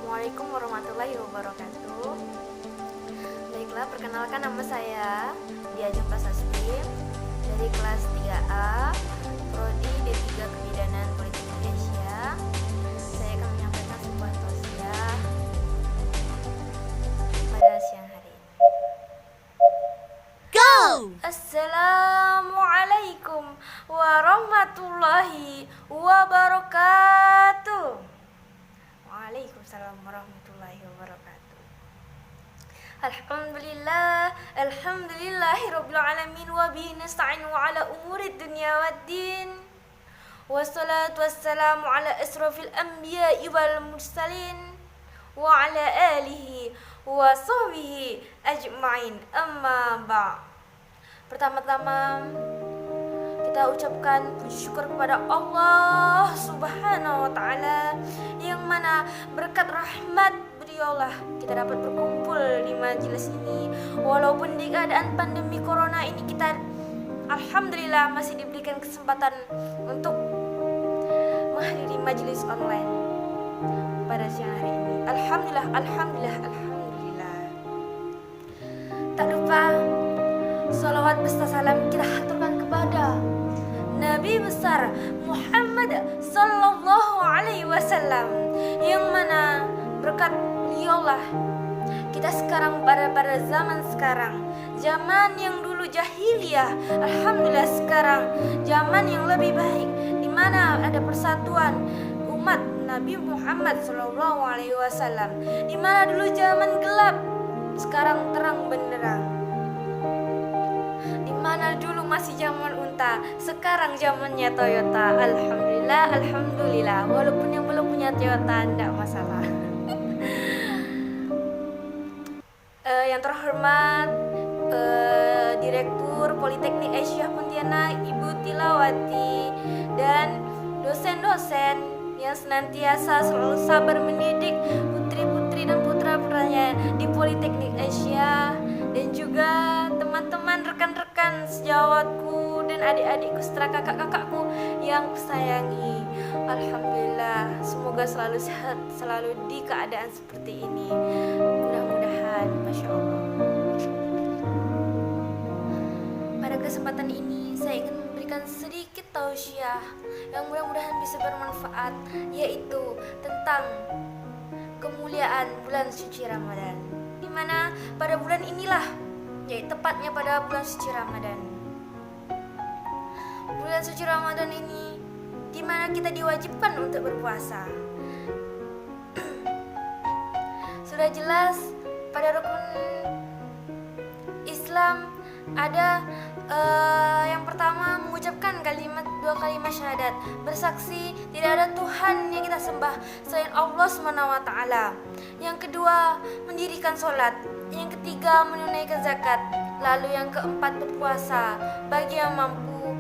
Assalamualaikum warahmatullahi wabarakatuh. Baiklah, perkenalkan nama saya Diajeng Prasasti dari kelas 3A Prodi D3 Kebidanan Politik Indonesia. Saya akan menyampaikan sebuah tausiah pada siang hari ini. Go! Assalamualaikum warahmatullahi wabarakatuh. Waalaikumsalam warahmatullahi wabarakatuh. Alhamdulillahirabbil alamin wa bihi nasta'inu ala umurid dunya waddin. Wassalatu wassalamu ala asrofil anbiya'i wal mursalin wa ala alihi wa sahbihi ajma'in. Amma ba'. Pertama-tama kita ucapkan puji syukur kepada Allah Subhanahu wa Ta'ala, yang mana berkat rahmat beliaulah kita dapat berkumpul di majelis ini. Walaupun di keadaan pandemi corona ini, kita alhamdulillah masih diberikan kesempatan untuk menghadiri majelis online pada siang hari ini. Alhamdulillah. Tak lupa salawat beserta salam kita haturkan kepada Nabi besar Muhammad sallallahu alaihi wasallam, yang mana berkat beliaulah kita sekarang pada zaman sekarang, zaman yang dulu jahiliyah, alhamdulillah sekarang zaman yang lebih baik, di mana ada persatuan umat Nabi Muhammad sallallahu alaihi wasallam, di mana dulu zaman gelap, sekarang terang benderang. Mana dulu masih zaman unta, sekarang zamannya Toyota. Alhamdulillah. Walaupun yang belum punya Toyota tidak masalah. Yang terhormat Direktur Politeknik Aisyah Pontianak Ibu Tilawati, dan dosen-dosen yang senantiasa selalu sabar mendidik putri-putri dan putra-putranya di Politeknik Aisyah, dan juga teman-teman, rekan-rekan sejawatku dan adik-adikku serta kakak-kakakku yang kusayangi. Alhamdulillah, semoga selalu sehat, selalu di keadaan seperti ini. Mudah-mudahan, Masya Allah. Pada kesempatan ini saya ingin memberikan sedikit tausiah yang mudah-mudahan bisa bermanfaat, yaitu tentang kemuliaan bulan suci Ramadan, di mana pada bulan inilah, yaitu tepatnya pada bulan suci Ramadan. Bulan suci Ramadan ini di mana kita diwajibkan untuk berpuasa. Sudah jelas pada rukun Islam ada yang pertama mengucapkan dua kalimat syahadat, bersaksi tidak ada Tuhan yang kita sembah selain Allah SWT. Yang kedua mendirikan sholat. Yang ketiga menunaikan zakat. Lalu yang keempat berpuasa bagi yang mampu.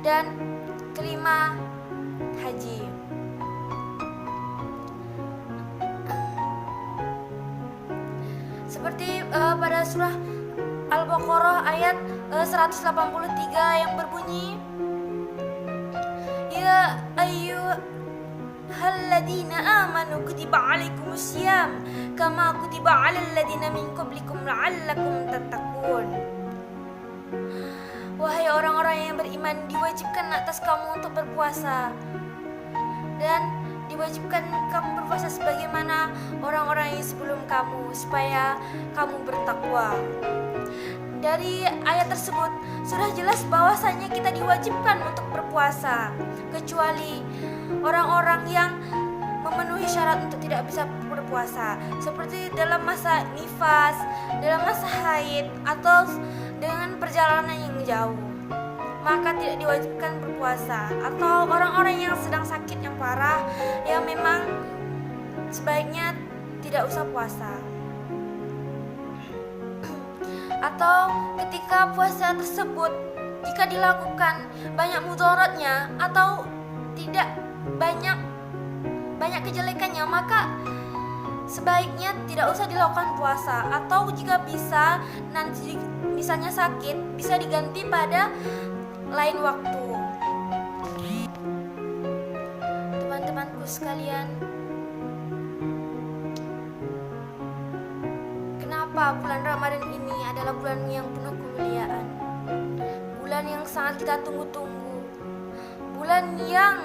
Dan kelima haji. Seperti pada surah Al-Baqarah ayat 183 yang berbunyi, ya ayyuhalladzina amanu kutiba alaikumusiyam kama kutiba alal ladzina min qablikum la'allakum tattaqun. Wahai orang-orang yang beriman, diwajibkan atas kamu untuk berpuasa, dan diwajibkan kamu berpuasa sebagaimana orang-orang yang sebelum kamu, supaya kamu bertakwa. Dari ayat tersebut sudah jelas bahwasanya kita diwajibkan untuk berpuasa, kecuali orang-orang yang memenuhi syarat untuk tidak bisa berpuasa, seperti dalam masa nifas, dalam masa haid, atau dengan perjalanan yang jauh, maka tidak diwajibkan berpuasa. Atau orang-orang yang sedang sakit yang parah, yang memang sebaiknya tidak usah puasa. Atau ketika puasa tersebut jika dilakukan banyak mudaratnya atau tidak banyak kejelekannya, maka sebaiknya tidak usah dilakukan puasa. Atau jika bisa, nanti misalnya sakit, bisa diganti pada lain waktu. Teman-temanku sekalian, kenapa bulan Ramadan ini adalah bulan yang penuh kemuliaan, bulan yang sangat kita tunggu-tunggu, bulan yang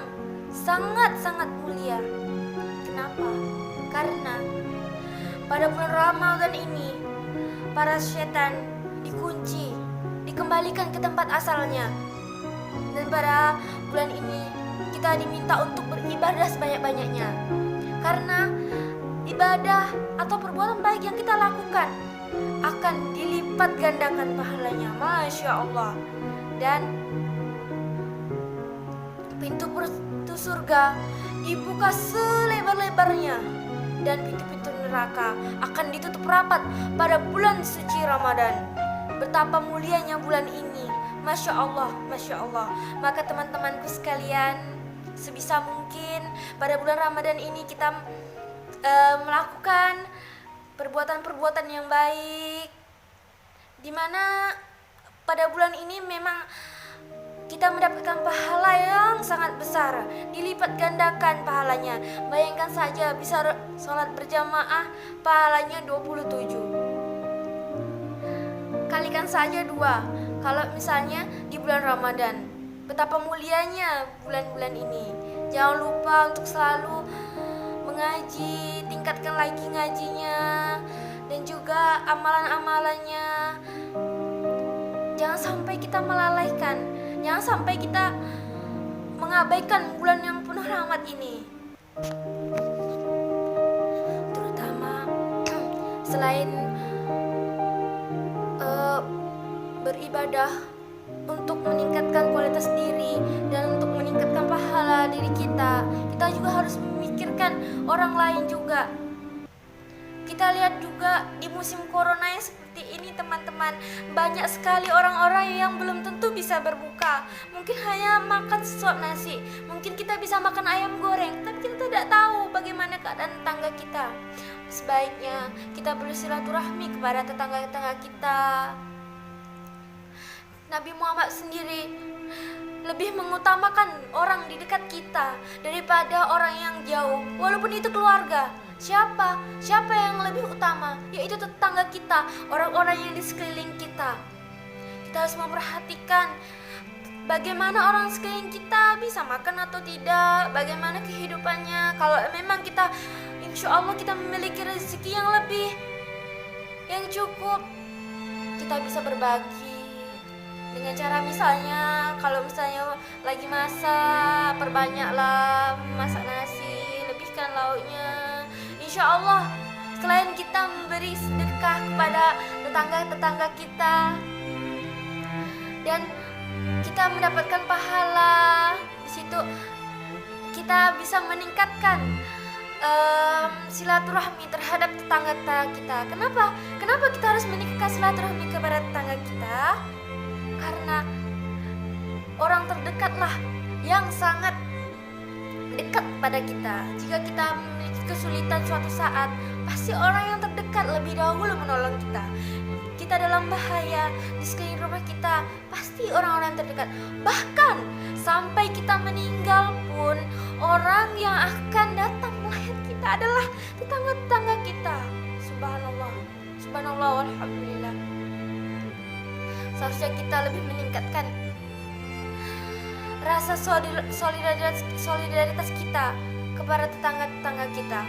sangat-sangat mulia. Kenapa? Karena pada bulan Ramadan ini para setan dikunci, dikembalikan ke tempat asalnya. Dan pada bulan ini kita diminta untuk beribadah sebanyak-banyaknya. Karena ibadah atau perbuatan baik yang kita lakukan akan dilipat gandakan pahalanya. Masya Allah. Dan pintu surga dibuka selebar-lebarnya, dan pintu-pintu neraka akan ditutup rapat pada bulan suci Ramadan. Betapa mulianya bulan ini, Masya Allah, Masya Allah. Maka teman-temanku sekalian, sebisa mungkin pada bulan Ramadan ini kita melakukan perbuatan-perbuatan yang baik, dimana pada bulan ini memang kita mendapatkan pahala yang sangat besar, dilipat gandakan pahalanya. Bayangkan saja bisa sholat berjamaah, pahalanya 27. Kalikan saja 2, kalau misalnya di bulan Ramadan. Betapa mulianya bulan-bulan ini. Jangan lupa untuk selalu mengaji, tingkatkan lagi ngajinya, dan juga amalan-amalannya. Jangan sampai kita melalaikan, jangan sampai kita mengabaikan bulan yang penuh rahmat ini. Terutama selain beribadah untuk meningkatkan kualitas diri dan untuk meningkatkan pahala diri kita, kita juga harus memikirkan orang lain juga. Kita lihat juga di musim corona yang seperti ini teman-teman, banyak sekali orang-orang yang belum tentu bisa berbuka. Mungkin hanya makan sesuap nasi, mungkin kita bisa makan ayam goreng, tapi kita tidak tahu bagaimana keadaan tetangga kita. Sebaiknya kita bersilaturahmi kepada tetangga-tetangga kita. Nabi Muhammad sendiri lebih mengutamakan orang di dekat kita daripada orang yang jauh, walaupun itu keluarga. Siapa yang lebih utama? Yaitu tetangga kita, orang-orang yang di sekeliling kita. Kita harus memperhatikan bagaimana orang sekeliling kita bisa makan atau tidak, bagaimana kehidupannya. Kalau memang kita, insya Allah kita memiliki rezeki yang lebih, yang cukup, kita bisa berbagi. Dengan cara misalnya, kalau misalnya lagi masak, perbanyaklah masak nasi, lebihkan lauknya. Insya Allah, selain kita memberi sedekah kepada tetangga-tetangga kita, dan kita mendapatkan pahala, di situ kita bisa meningkatkan silaturahmi terhadap tetangga-tetangga kita. Kenapa kita harus meningkatkan silaturahmi kepada tetangga kita? Karena orang terdekatlah yang sangat dekat pada kita. Jika kita memiliki kesulitan suatu saat, pasti orang yang terdekat lebih dahulu menolong kita. Kita dalam bahaya, di sekeliling rumah kita pasti orang-orang terdekat. Bahkan sampai kita meninggal pun, orang yang akan datang melayat kita adalah tetangga-tetangga kita. Subhanallah, subhanallah, walhamdulillah. Seharusnya kita lebih meningkatkan rasa solidaritas kita kepada tetangga-tetangga kita.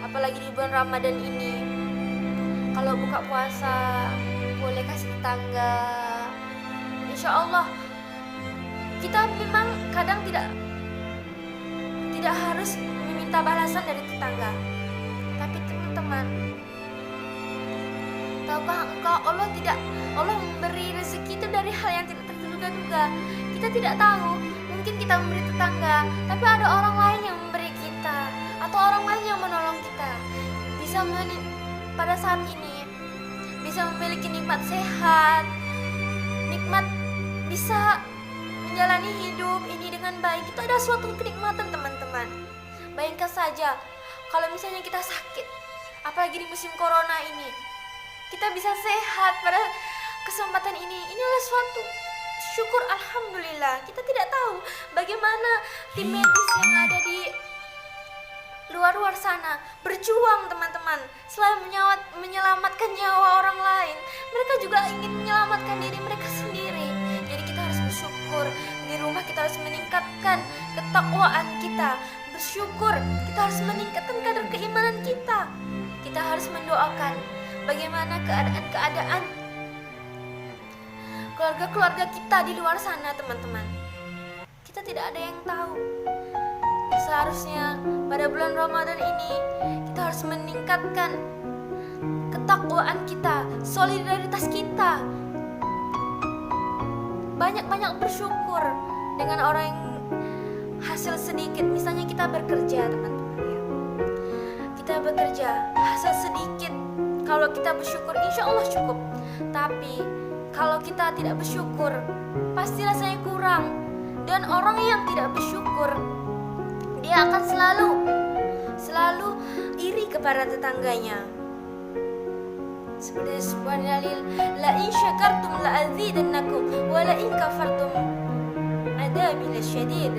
Apalagi di bulan Ramadan ini, kalau buka puasa boleh kasih tetangga. Insya Allah kita memang kadang tidak harus meminta balasan dari tetangga. Tapi teman-teman, tahukah engkau Allah memberi rezeki itu dari hal yang tidak terduga-duga. Kita tidak tahu, mungkin kita memberi tetangga, tapi ada orang lain yang memberi kita, atau orang lain yang menolong kita. Pada saat ini bisa memiliki nikmat sehat, nikmat bisa menjalani hidup ini dengan baik. Itu ada suatu kenikmatan teman-teman. Bayangkan saja kalau misalnya kita sakit, apalagi di musim corona ini, kita bisa sehat pada kesempatan ini. Inilah suatu syukur, alhamdulillah. Kita tidak tahu bagaimana tim medis yang ada luar sana berjuang teman-teman. Selain menyelamatkan nyawa orang lain, mereka juga ingin menyelamatkan diri mereka sendiri. Jadi kita harus bersyukur. Di rumah kita harus meningkatkan ketakwaan kita. Bersyukur, kita harus meningkatkan kadar keimanan kita. Kita harus mendoakan bagaimana keadaan keluarga-keluarga kita di luar sana teman-teman. Kita tidak ada yang tahu. Seharusnya pada bulan Ramadan ini kita harus meningkatkan ketakwaan kita, solidaritas kita. Banyak-banyak bersyukur dengan orang yang hasil sedikit. Misalnya kita bekerja teman-teman ya. Kita bekerja hasil sedikit. Kalau kita bersyukur insya Allah cukup. Tapi kalau kita tidak bersyukur pasti rasanya kurang. Dan orang yang tidak bersyukur, dia akan selalu iri kepada tetangganya. Seperti sebuah dalil, la in syakartum la azidannakum wa la in kafartum adabi lasyadid.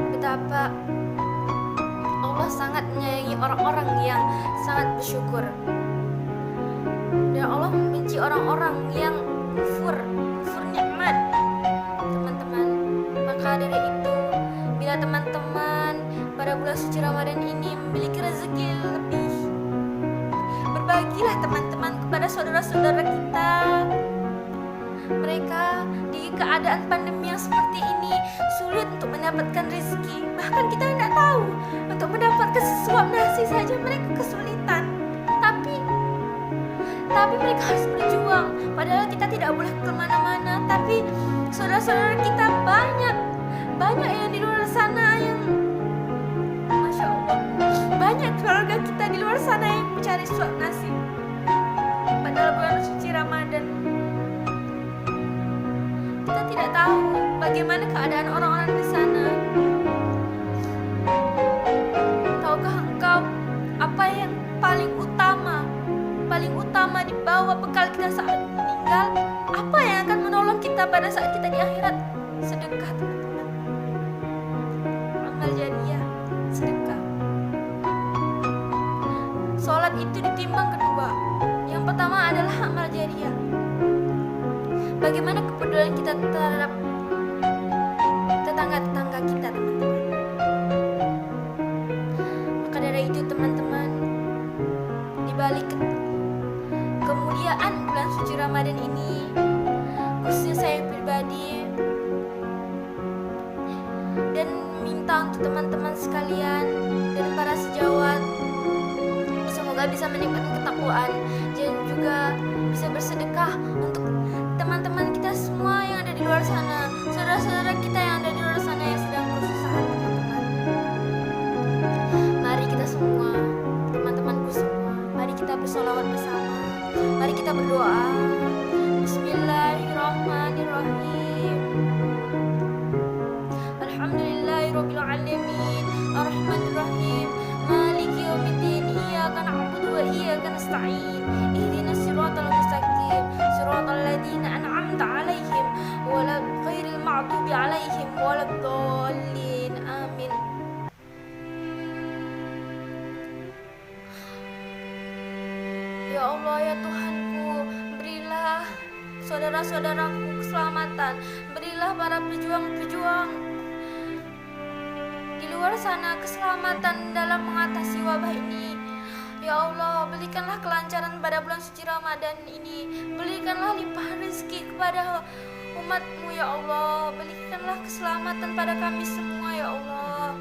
Betapa Allah sangat menyayangi orang-orang yang sangat bersyukur. Dan Allah membenci orang-orang yang kufur nikmat. Teman-teman, maka dari itu bila teman-teman pada bulan suci Ramadan ini memiliki rezeki lebih, berbagilah teman-teman kepada saudara-saudara kita. Mereka di keadaan pandemi yang seperti ini sulit untuk mendapatkan rezeki. Bahkan kita tidak tahu, untuk mendapatkan sesuap nasi saja mereka kesulitan. Tapi mereka harus berjuang. Padahal kita tidak boleh kemana-mana. Tapi saudara-saudara kita banyak yang di luar sana yang Masya Allah, banyak keluarga kita di luar sana yang mencari suap nasi padahal bulan suci Ramadan. Kita tidak tahu bagaimana keadaan orang-orang di sana. Tahukah engkau apa yang paling utama dibawa bekal kita saat meninggal? Apa yang akan menolong kita pada saat kita di akhirat? Sedekah teman-teman. Amal jariyah, sedekah. Sholat itu ditimbang kedua. Yang pertama adalah amal jariyah. Bagaimana kepedulian kita terhadap tetangga-tetangga kita teman-teman. Maka dari itu teman-teman, dibalik kemuliaan bulan suci Ramadan ini, khususnya saya pribadi dan minta untuk teman-teman sekalian dan para sejawat, semoga bisa menikmati ketakwaan dan juga bisa bersedekah untuk teman-teman kita semua yang ada di luar sana, saudara-saudara kita yang ada di luar sana yang sedang kesusahan teman-teman. Mari kita semua, teman-temanku semua, mari kita bersolawat bersama. Mari kita berdoa. Bismillahirrahmanirrahim. Alhamdulillahirabbil alamin, arrahmanirrahim, maliki yaumiddin, iyyaka na'budu wa iyyaka nasta'in. Ihdinas siratal mustaqim, siratal ladzina an'amta 'alaihim, ghairil maghdubi 'alaihim waladdallin. Amin. Ya Allah, ya Tuhanku, berilah saudara-saudaraku keselamatan. Berilah para pejuang-pejuang di luar sana keselamatan dalam mengatasi wabah ini. Ya Allah, berikanlah kelancaran pada bulan suci Ramadan ini. Berikanlah limpahan rezeki kepada umat-Mu ya Allah. Berikanlah keselamatan pada kami semua ya Allah.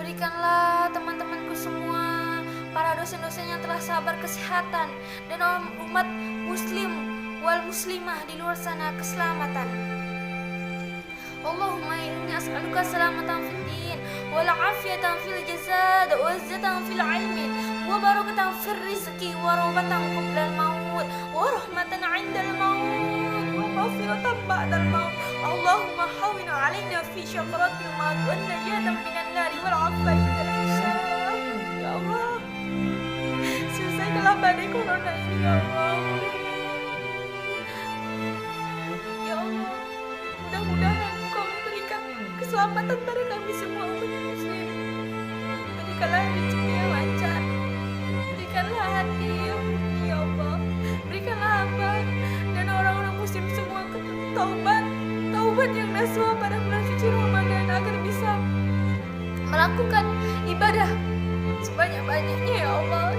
Berikanlah teman-temanku semua, para dosen-dosen yang telah sabar kesehatan, dan umat muslim wal muslimah di luar sana keselamatan. Allahumma inni as'aluka salamatan fid din wal afiyatan fil jasad wa izzatan fil ilmi wa barakatan fil rizqi wa rahmatan qabla al maut wa rahmatan 'inda al maut wa maghfiratan ba'da al maut. Allahumma hawwin 'alaina fi syafaratil maut wa najatan minan nari wal 'afwa 'inda al hisab. Ya Allah, selesaikanlah badai corona ini ya Allah. Ya Allah, mudah-mudahan Engkau memberikan keselamatan pada kami semua umat muslim. Berikanlah rezeki yang lancar, berikanlah hati yang murni ya Allah, berikanlah hamba dan orang-orang muslim semua taubat yang nasuha pada bulan suci Ramadan agar bisa melakukan ibadah sebanyak-banyaknya ya Allah.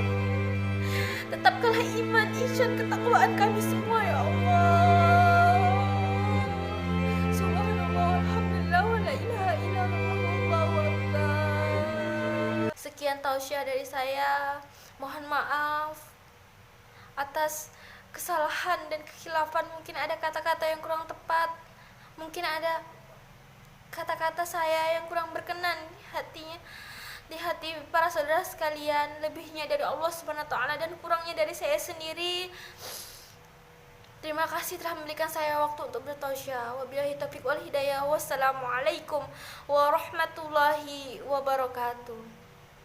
Tetapkanlah iman, ihsan, ketakwaan kami semua ya Allah. Subhanallah, alhamdulillah, wa la ilaha illallah, wallahu akbar. Sekian tausiah dari saya. Mohon maaf atas kesalahan dan kekhilafan. Mungkin ada kata-kata yang kurang tepat, mungkin ada kata-kata saya yang kurang berkenan di hati para saudara sekalian. Lebihnya dari Allah Subhanahu wa taala dan kurangnya dari saya sendiri. Terima kasih telah memberikan saya waktu untuk bertausiah. Wabillahi taufiq wal hidayah. Wassalamualaikum warahmatullahi wabarakatuh.